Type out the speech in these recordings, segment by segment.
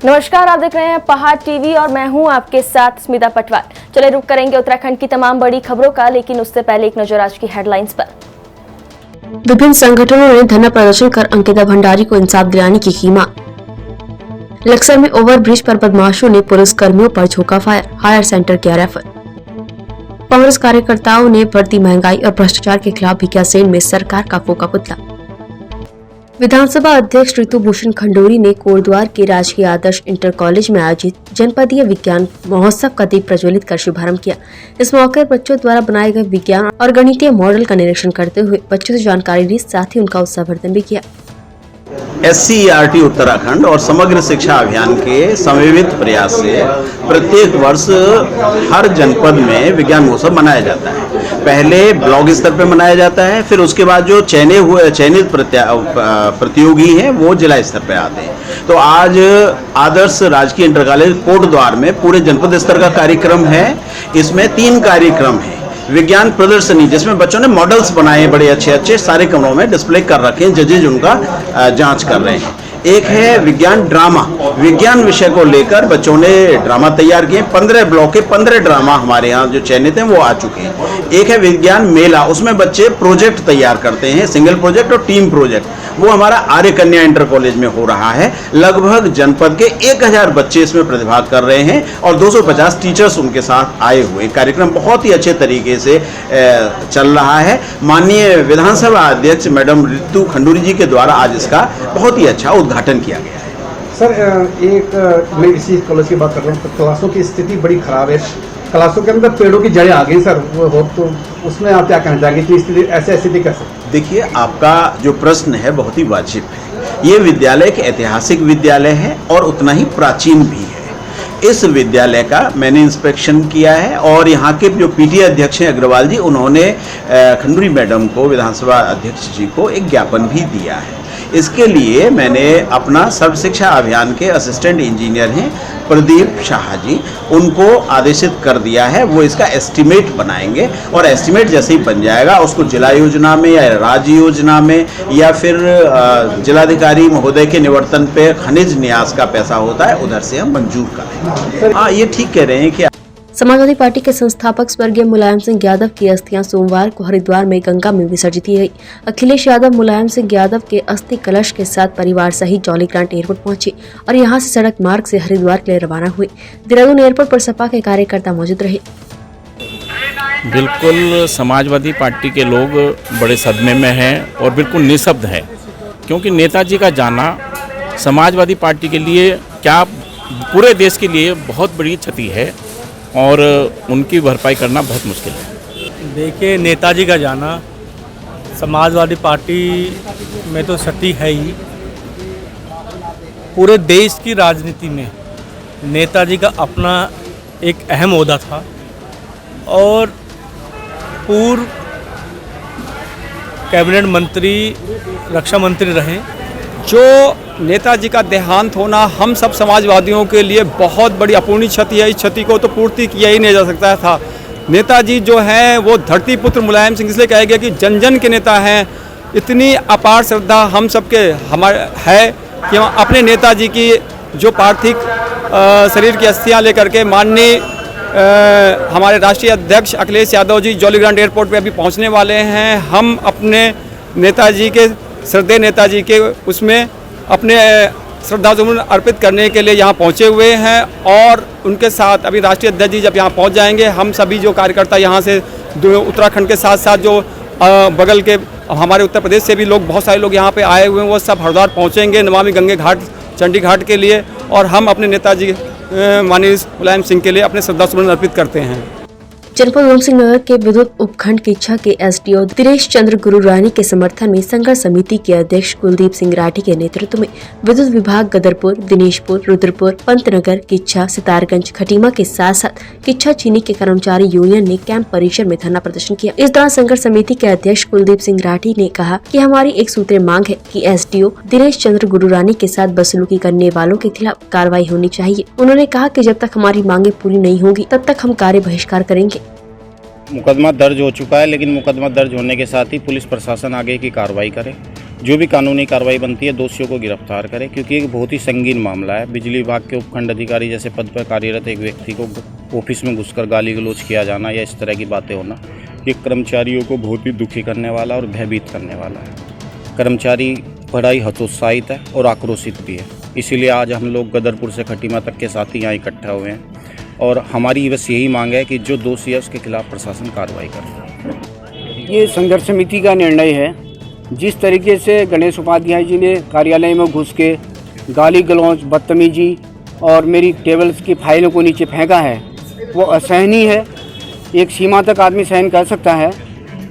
नमस्कार, आप देख रहे हैं पहाड़ टीवी और मैं हूं आपके साथ स्मिता पटवार। चले रुक करेंगे उत्तराखंड की तमाम बड़ी खबरों का, लेकिन उससे पहले एक नजर आज की हेडलाइंस पर। विभिन्न संगठनों ने धरना प्रदर्शन कर अंकिता भंडारी को इंसाफ दिलाने की मांग। लक्सर में ओवरब्रिज पर बदमाशों ने पुलिस कर्मियों पर झोंका फायर, हायर सेंटर किया रेफर। कांग्रेस कार्यकर्ताओं ने बढ़ती महंगाई और भ्रष्टाचार के खिलाफ भिकियासेन में सरकार का फूंका पुतला। विधानसभा अध्यक्ष ऋतु भूषण खंडूरी ने कोटद्वार के राजकीय आदर्श इंटर कॉलेज में आयोजित जनपदीय विज्ञान महोत्सव का दीप प्रज्वलित कर शुभारंभ किया। इस मौके पर बच्चों द्वारा बनाए गए विज्ञान और गणितीय मॉडल का निरीक्षण करते हुए बच्चों से जानकारी ली, साथ ही उनका उत्साहवर्धन भी किया। SCERT उत्तराखंड और समग्र शिक्षा अभियान के समन्वित प्रयास से प्रत्येक वर्ष हर जनपद में विज्ञान महोत्सव मनाया जाता है। पहले ब्लॉक स्तर पर मनाया जाता है, फिर उसके बाद जो चयनित प्रतियोगी हैं वो जिला स्तर पर आते हैं। तो आज आदर्श राजकीय इंटर कॉलेज कोटद्वार में पूरे जनपद स्तर का कार्यक्रम है। इसमें 3 कार्यक्रम हैं। विज्ञान प्रदर्शनी, जिसमें बच्चों ने मॉडल्स बनाए बड़े अच्छे सारे कमरों में डिस्प्ले कर रखे हैं, जजेज उनका जांच कर रहे हैं। एक है विज्ञान ड्रामा, विज्ञान विषय को लेकर बच्चों ने ड्रामा तैयार किए। 15 ब्लॉक के 15 ड्रामा हमारे यहाँ जो चयनित हैं वो आ चुके हैं। एक है विज्ञान मेला, उसमें बच्चे प्रोजेक्ट तैयार करते हैं, सिंगल प्रोजेक्ट और टीम प्रोजेक्ट। वो हमारा आर्य कन्या इंटर कॉलेज में हो रहा है। लगभग जनपद के 1000 बच्चे इसमें प्रतिभाग कर रहे हैं और 250 टीचर्स उनके साथ आए हुए। कार्यक्रम बहुत ही अच्छे तरीके से चल रहा है। माननीय विधानसभा अध्यक्ष मैडम ऋतु खंडूरी जी के द्वारा आज इसका बहुत ही अच्छा उद्घाटन किया गया है। सर, मैं इसी कॉलेज की बात कर रहा हूँ, तो क्लासों की स्थिति बड़ी खराब है। क्लासों के अंदर पेड़ों की जड़ें आ गई सर, वो हो तो उसमें आप क्या कहना चाहेंगे कि स्थिति ऐसे स्थिति कैसे? देखिए, आपका जो प्रश्न है बहुत ही वाजिब है। ये विद्यालय एक ऐतिहासिक विद्यालय है और उतना ही प्राचीन भी है। इस विद्यालय का मैंने इंस्पेक्शन किया है और यहाँ के जो PTA अध्यक्ष हैं अग्रवाल जी, उन्होंने खंडूरी मैडम को, विधानसभा अध्यक्ष जी को एक ज्ञापन भी दिया है। इसके लिए मैंने अपना सर्व शिक्षा अभियान के असिस्टेंट इंजीनियर हैं प्रदीप शाह जी, उनको आदेशित कर दिया है। वो इसका एस्टीमेट बनाएंगे और एस्टीमेट जैसे ही बन जाएगा उसको जिला योजना में या राज्य योजना में या फिर जिलाधिकारी महोदय के निवर्तन पे खनिज न्यास का पैसा होता है, उधर से हम मंजूर करेंगे। हाँ, ये ठीक कह रहे हैं कि समाजवादी पार्टी के संस्थापक स्वर्गीय मुलायम सिंह यादव की अस्थियां सोमवार को हरिद्वार में गंगा में विसर्जित की गई। अखिलेश यादव मुलायम सिंह यादव के अस्थि कलश के साथ परिवार सहित जौलीग्रांट एयरपोर्ट पहुंचे और यहां से सड़क मार्ग से हरिद्वार के लिए रवाना हुए। देहरादून एयरपोर्ट पर सपा के कार्यकर्ता मौजूद रहे। बिल्कुल समाजवादी पार्टी के लोग बड़े सदमे में हैं और बिल्कुल निःशब्द है, क्योंकि नेताजी का जाना समाजवादी पार्टी के लिए क्या पूरे देश के लिए बहुत बड़ी क्षति है और उनकी भरपाई करना बहुत मुश्किल है। देखिए, नेताजी का जाना समाजवादी पार्टी में तो क्षति है ही, पूरे देश की राजनीति में नेताजी का अपना एक अहम ओहदा था और पूर्व कैबिनेट मंत्री, रक्षा मंत्री रहे। जो नेताजी का देहांत होना हम सब समाजवादियों के लिए बहुत बड़ी अपूर्णीय क्षति है। इस क्षति को तो पूर्ति किया ही नहीं जा सकता था। नेताजी जो हैं वो धरती पुत्र मुलायम सिंह, इसलिए कहा गया कि जन जन के नेता हैं। इतनी अपार श्रद्धा हम सबके हमारे है कि हम अपने नेताजी की जो पार्थिव शरीर की अस्थियां लेकर के माननीय हमारे राष्ट्रीय अध्यक्ष अखिलेश यादव जी जौलीग्रांट एयरपोर्ट पे अभी पहुंचने वाले हैं। हम अपने नेताजी के श्रद्धेय नेताजी के उसमें अपने श्रद्धासुमन अर्पित करने के लिए यहाँ पहुँचे हुए हैं और उनके साथ अभी राष्ट्रीय अध्यक्ष जी जब यहाँ पहुँच जाएंगे, हम सभी जो कार्यकर्ता यहाँ से उत्तराखंड के साथ साथ जो बगल के हमारे उत्तर प्रदेश से भी लोग, बहुत सारे लोग यहाँ पे आए हुए हैं, वो सब हरिद्वार पहुँचेंगे नमामि गंगे घाट, चंडी घाट के लिए और हम अपने नेताजी माननीय मुलायम सिंह के लिए अपने श्रद्धासुमन अर्पित करते हैं। जनपद उधम सिंह नगर के विद्युत उपखंड किच्छा के SDO दिनेश चंद्र गुरुरानी के समर्थन में संघर्ष समिति के अध्यक्ष कुलदीप सिंह राठी के नेतृत्व में विद्युत विभाग गदरपुर, दिनेशपुर, रुद्रपुर, पंतनगर, किच्छा, सितारगंज, खटीमा के साथ साथ किच्छा चीनी के कर्मचारी यूनियन ने कैंप परिसर में धरना प्रदर्शन किया। इस दौरान संघर्ष समिति के अध्यक्ष कुलदीप सिंह राठी ने कहा कि हमारी एक सूत्रीय मांग है कि SDO दिनेश चंद्र गुरुरानी के साथ बदसलूकी करने वालों के खिलाफ कार्रवाई होनी चाहिए। उन्होंने कहा कि जब तक हमारी मांगे पूरी नहीं होगी तब तक हम कार्य बहिष्कार करेंगे। मुकदमा दर्ज हो चुका है, लेकिन मुकदमा दर्ज होने के साथ ही पुलिस प्रशासन आगे की कार्रवाई करे जो भी कानूनी कार्रवाई बनती है दोषियों को गिरफ्तार करें, क्योंकि एक बहुत ही संगीन मामला है। बिजली विभाग के उपखंड अधिकारी जैसे पद पर कार्यरत एक व्यक्ति को ऑफिस में घुसकर गाली गलौज किया जाना या इस तरह की बातें होना, ये कर्मचारियों को बहुत ही दुखी करने वाला और भयभीत करने वाला है। कर्मचारी बड़ा ही हतोत्साहित है और आक्रोशित भी है। इसीलिए आज हम लोग गदरपुर से खटीमा तक के साथी यहाँ इकट्ठा हुए हैं और हमारी बस यही मांग है कि जो दोषी है उसके खिलाफ प्रशासन कार्रवाई करे। ये संघर्ष समिति का निर्णय है। जिस तरीके से गणेश उपाध्याय जी ने कार्यालय में घुस के गाली गलौज, बदतमीजी और मेरी टेबल्स की फाइलों को नीचे फेंका है, वो असहनीय है। एक सीमा तक आदमी सहन कर सकता है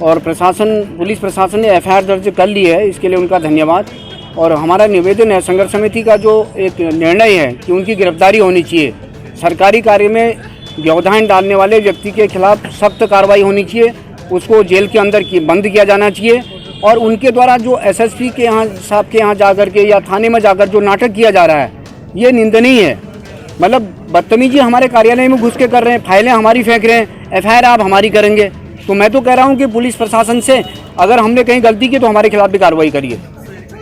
और पुलिस प्रशासन ने एफआईआर दर्ज कर ली है, इसके लिए उनका धन्यवाद। और हमारा निवेदन है संघर्ष समिति का जो एक निर्णय है कि उनकी गिरफ्तारी होनी चाहिए। सरकारी कार्य में व्यवधान डालने वाले व्यक्ति के खिलाफ सख्त कार्रवाई होनी चाहिए, उसको जेल के अंदर बंद किया जाना चाहिए। और उनके द्वारा जो एसएसपी के यहाँ साहब के यहाँ जाकर के या थाने में जाकर जो नाटक किया जा रहा है, ये निंदनीय है। मतलब बदतमीजी हमारे कार्यालय में घुस के कर रहे हैं, फाइलें हमारी फेंक रहे हैं, एफआईआर आप हमारी करेंगे। तो मैं तो कह रहा हूँ कि पुलिस प्रशासन से अगर हमने कहीं गलती की तो हमारे खिलाफ भी कार्रवाई करिए।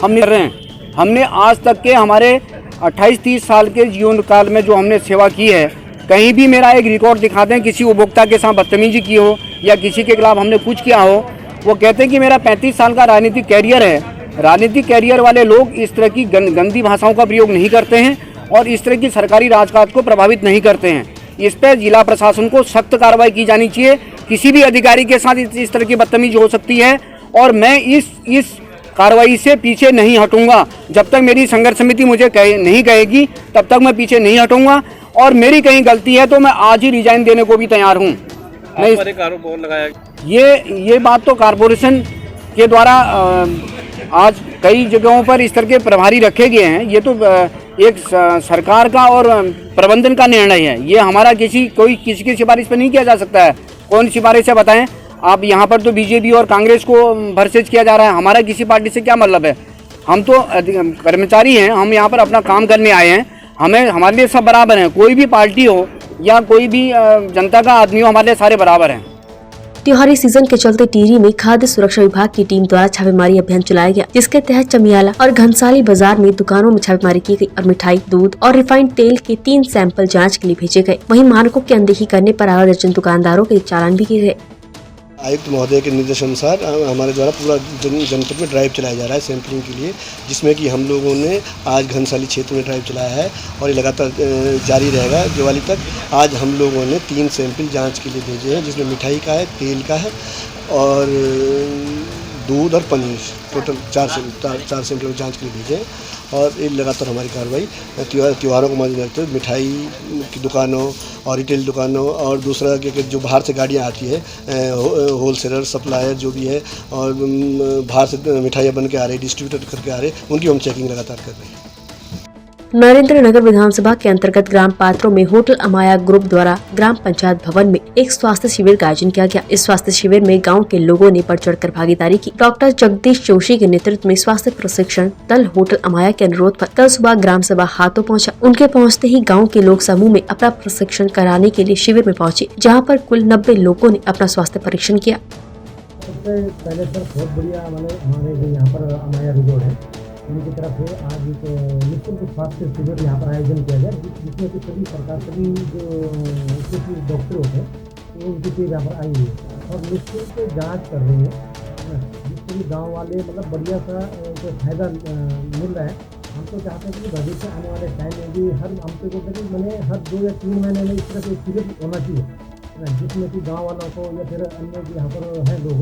हम नहीं कर रहे हैं। हमने आज तक के हमारे 28-30 साल के जीवन काल में जो हमने सेवा की है, कहीं भी मेरा एक रिकॉर्ड दिखा दें किसी उपभोक्ता के साथ बदतमीजी की हो या किसी के खिलाफ हमने कुछ किया हो। वो कहते हैं कि मेरा 35 साल का राजनीतिक कैरियर है। राजनीतिक कैरियर वाले लोग इस तरह की गंदी भाषाओं का प्रयोग नहीं करते हैं और इस तरह की सरकारी राजकाज को प्रभावित नहीं करते हैं। इस पर जिला प्रशासन को सख्त कार्रवाई की जानी चाहिए। किसी भी अधिकारी के साथ इस तरह की बदतमीजी हो सकती है और मैं इस कार्रवाई से पीछे नहीं हटूंगा। जब तक मेरी संघर्ष समिति मुझे नहीं कहेगी तब तक मैं पीछे नहीं हटूंगा। और मेरी कहीं गलती है तो मैं आज ही रिजाइन देने को भी तैयार हूँ। ये बात तो कारपोरेशन के द्वारा आज कई जगहों पर इस तरह के प्रभारी रखे गए हैं। ये तो एक सरकार का और प्रबंधन का निर्णय है। ये हमारा किसी की सिफारिश पर नहीं किया जा सकता है। कौन सिफारिश है बताएं आप। यहाँ पर तो बीजेपी और कांग्रेस को भरसेज किया जा रहा है। हमारा किसी पार्टी से क्या मतलब है। हम तो कर्मचारी हैं, हम यहाँ पर अपना काम करने आए हैं। हमारे लिए सब बराबर हैं। कोई भी पार्टी हो या कोई भी जनता का आदमी हो, हमारे लिए सारे बराबर हैं। त्योहारी सीजन के चलते टिहरी में खाद्य सुरक्षा विभाग की टीम द्वारा छापेमारी अभियान चलाया गया, जिसके तहत चमियाला और घनसाली बाजार में दुकानों में छापेमारी की गई और मिठाई, दूध और रिफाइंड तेल के 3 सैंपल जांच के लिए भेजे गए। वहीं मानकों की अनदेखी करने पर आधा दर्जन दुकानदारों के चालान भी किए गए। आयुक्त महोदय के निर्देशानुसार हमारे द्वारा पूरा जनपद में ड्राइव चलाया जा रहा है सैंपलिंग के लिए, जिसमें कि हम लोगों ने आज घनसाली क्षेत्र में ड्राइव चलाया है और ये लगातार जारी रहेगा दिवाली तक। आज हम लोगों ने 3 सैंपल जांच के लिए भेजे हैं, जिसमें मिठाई का है, तेल का है और दूध और पनीर, टोटल 4 सैंपल जांच के लिए भेजे हैं। और ये लगातार हमारी कार्रवाई त्योहारों को मद्देनजर रखते हुए मिठाई की दुकानों और रिटेल दुकानों और दूसरा कि जो बाहर से गाड़ियाँ आती है, होलसेलर सप्लायर जो भी है और बाहर से मिठाइयाँ बन के आ रही, डिस्ट्रीब्यूटर करके आ रहे, उनकी हम चेकिंग लगातार कर रहे हैं। नरेंद्र नगर विधानसभा के अंतर्गत ग्राम पात्रों में होटल अमाया ग्रुप द्वारा ग्राम पंचायत भवन में एक स्वास्थ्य शिविर का आयोजन किया गया। इस स्वास्थ्य शिविर में गांव के लोगों ने बढ़ चढ़कर भागीदारी की। डॉक्टर जगदीश जोशी के नेतृत्व में स्वास्थ्य प्रशिक्षण दल होटल अमाया के अनुरोध पर कल सुबह ग्राम सभा हाथों पहुंचा। उनके पहुंचते ही गाँव के लोग समूह में अपना प्रशिक्षण कराने के लिए शिविर में पहुँचे, जहाँ पर कुल 90 लोगों ने अपना स्वास्थ्य परीक्षण किया। सबसे पहले सर बहुत बढ़िया हमारे जो यहाँ पर अमाया रिजोर्ट है उनकी तरफ से आज एक निःशुल्क स्वास्थ्य शिविर यहाँ पर आयोजन किया गया, जिसमें कि सभी प्रकार सभी जो डॉक्टर होते हैं तो उनकी टीम यहाँ पर आई हुई है और निःशुल्क जांच कर रही है, जिससे कि गाँव वाले मतलब बढ़िया सा जो फायदा मिल रहा है। हम तो चाहते हैं कि भविष्य आने वाले टाइम में भी हमको बोलते मैंने हर 2 या 3 महीने में इस तरह से शिविर होना चाहिए, जिसमें कि गाँव वालों को या फिर अन्य यहाँ पर है लोग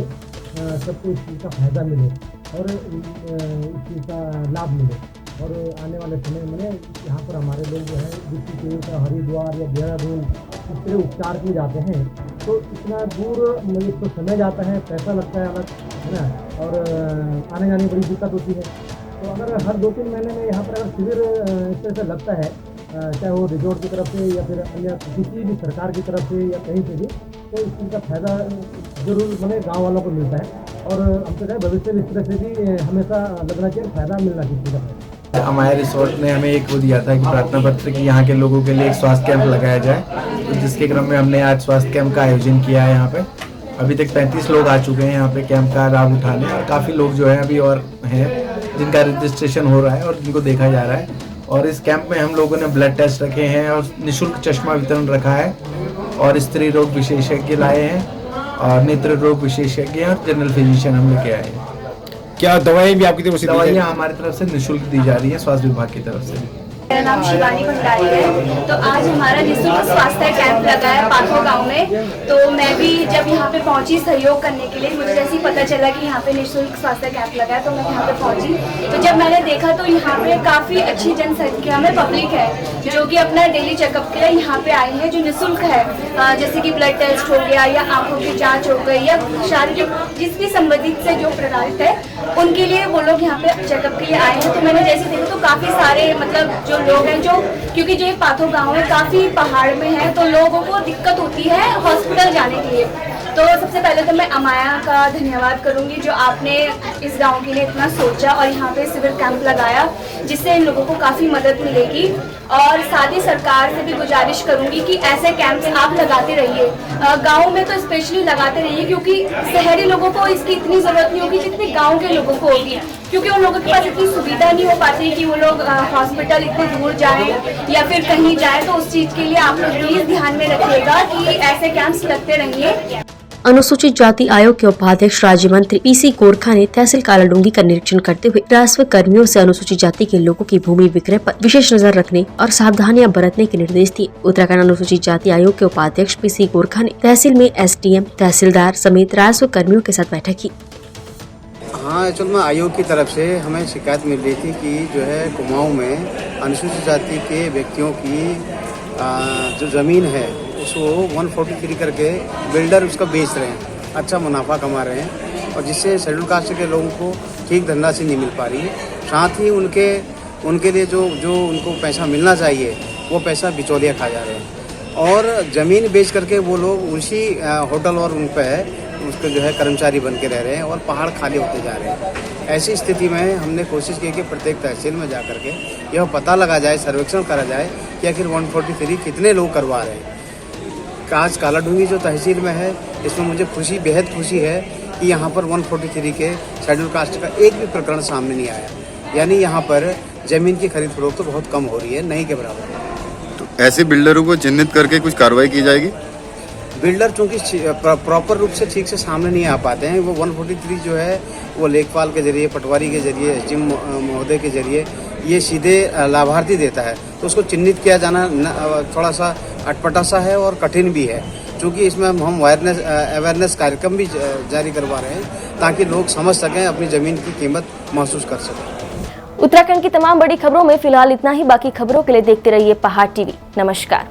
सबको इस चीज़ का फायदा मिले और इस चीज़ का लाभ मिले। और आने वाले समय में यहाँ पर हमारे लोग जो है ऋषिकेश, हरिद्वार या देहरादून इस तरह उपचार किए जाते हैं, तो इतना दूर एक तो समय जाता है, पैसा लगता है अलग, है ना, और आने जाने बड़ी दिक्कत होती है। तो अगर हर 2-3 महीने में यहाँ पर अगर शिविर इस तरह से लगता है, चाहे वो रिजोर्ट की तरफ से या फिर अन्य किसी भी सरकार की तरफ से या कहीं से भी, तो इस चीज़ का फायदा जरूर गाँव वालों को मिलता है। और हम तो चाहे भविष्य में इस तरह से भी हमेशा लगना चाहिए, फायदा मिलना चाहिए। हमारे रिसोर्ट ने हमें एक वो दिया था कि प्रार्थना पत्र कि यहाँ के लोगों के लिए एक स्वास्थ्य कैंप लगाया जाए, तो जिसके क्रम में हमने आज स्वास्थ्य कैंप का आयोजन किया है। यहाँ पे अभी तक 35 लोग आ चुके हैं यहाँ पे कैंप का लाभ उठाने, और काफ़ी लोग जो है अभी और हैं जिनका रजिस्ट्रेशन हो रहा है और जिनको देखा जा रहा है। और इस कैंप में हम लोगों ने ब्लड टेस्ट रखे हैं और निःशुल्क चश्मा वितरण रखा है और स्त्री रोग विशेषज्ञ लाए हैं और नेत्र रोग विशेषज्ञ और जनरल फिजिशियन हम लेके आए हैं। क्या दवाएं भी आपकी तरफ से? दवाइयाँ हमारी तरफ से निःशुल्क दी जा रही है, स्वास्थ्य विभाग की तरफ से। मेरा नाम शिवानी भंडारी है। तो आज हमारा निःशुल्क स्वास्थ्य कैंप लगा है पाथो गांव में। तो मैं भी जब यहाँ पे पहुँची सहयोग करने के लिए, मुझे जैसे ही पता चला कि यहाँ पे निःशुल्क स्वास्थ्य कैंप लगा है तो मैं यहाँ पे पहुँची। तो जब मैंने देखा तो यहाँ पे काफ़ी अच्छी जनसंख्या में पब्लिक है जो कि अपना डेली चेकअप के लिए यहाँ पे आई है, जो निःशुल्क है। जैसे कि ब्लड टेस्ट हो गया या आँखों की जाँच हो गई या शारीरिक जिसकी संबंधित से जो प्रोडक्ट है उनके लिए वो लोग यहाँ पे चेकअप के लिए आए हैं। तो मैंने जैसे देखा तो काफ़ी सारे मतलब जो लोग हैं जो, क्योंकि जो ये पाथो गांव है काफ़ी पहाड़ में है तो लोगों को दिक्कत होती है हॉस्पिटल जाने के लिए। तो सबसे पहले तो मैं अमाया का धन्यवाद करूंगी जो आपने इस गांव के लिए इतना सोचा और यहाँ पे शिविर कैंप लगाया जिससे इन लोगों को काफ़ी मदद मिलेगी। और साथ ही सरकार से भी गुजारिश करूंगी कि ऐसे कैंप्स आप लगाते रहिए, गाँव में तो स्पेशली लगाते रहिए क्योंकि शहरी लोगों को इसकी इतनी ज़रूरत नहीं होगी जितनी गाँव के लोगों को होगी, क्योंकि उन लोगों के पास इतनी सुविधा नहीं हो पाती कि वो लोग हॉस्पिटल इतने दूर जाएं या फिर कहीं जाएं। तो उस चीज़ के लिए आप लोग प्लीज़ ध्यान में रखिएगा कि ऐसे कैंप्स लगते रहेंगे। अनुसूचित जाति आयोग के उपाध्यक्ष राज्य मंत्री पीसी गोरखा ने तहसील कालाडूंगी का निरीक्षण करते हुए राजस्व कर्मियों से अनुसूचित जाति के लोगों की भूमि विक्रय पर विशेष नजर रखने और सावधानियां बरतने के निर्देश दिए। उत्तराखंड अनुसूचित जाति आयोग के उपाध्यक्ष पीसी गोरखा ने तहसील में एसडीएम, तहसीलदार समेत राजस्व कर्मियों के साथ बैठक की। हाँ, एक्चुअल में आयोग की तरफ से हमें शिकायत मिल रही थी कि जो है कुमाऊं में अनुसूचित जाति के व्यक्तियों की जो ज़मीन है उसको 143 करके बिल्डर उसका बेच रहे हैं, अच्छा मुनाफा कमा रहे हैं और जिससे शेड्यूल कास्ट के लोगों को ठीक धनराशि नहीं मिल पा रही है। साथ ही उनके लिए जो उनको पैसा मिलना चाहिए वो पैसा बिचौलिया खा जा रहे हैं और ज़मीन बेच करके वो लोग उसी होटल और उन पर उसके जो है कर्मचारी बन के रह रहे हैं और पहाड़ खाली होते जा रहे हैं। ऐसी स्थिति में हमने कोशिश की कि प्रत्येक तहसील में जा करके यह पता लगा जाए, सर्वेक्षण करा जाए कि आखिर 143 कितने लोग करवा रहे हैं। आज कालाडूंगी जो तहसील में है इसमें मुझे बेहद खुशी है कि यहाँ पर 143 के शेड्यूल कास्ट का एक भी प्रकरण सामने नहीं आया, यानी यहाँ पर ज़मीन की खरीद फरोख्त तो बहुत कम हो रही है, नहीं के बराबर। तो ऐसे बिल्डरों को चिन्हित करके कुछ कार्रवाई की जाएगी? बिल्डर चूँकि प्रॉपर रूप से ठीक से सामने नहीं आ पाते हैं, वो 143 जो है वो लेखपाल के जरिए, पटवारी के जरिए, एसडीएम महोदय के जरिए ये सीधे लाभार्थी देता है, तो उसको चिन्हित किया जाना थोड़ा सा अटपटा सा है और कठिन भी है। चूँकि इसमें हम अवेयरनेस कार्यक्रम भी जारी करवा रहे हैं ताकि लोग समझ सकें, अपनी ज़मीन की कीमत महसूस कर सकें। उत्तराखंड की तमाम बड़ी खबरों में फिलहाल इतना ही। बाकी खबरों के लिए देखते रहिए पहाड़ टीवी। नमस्कार।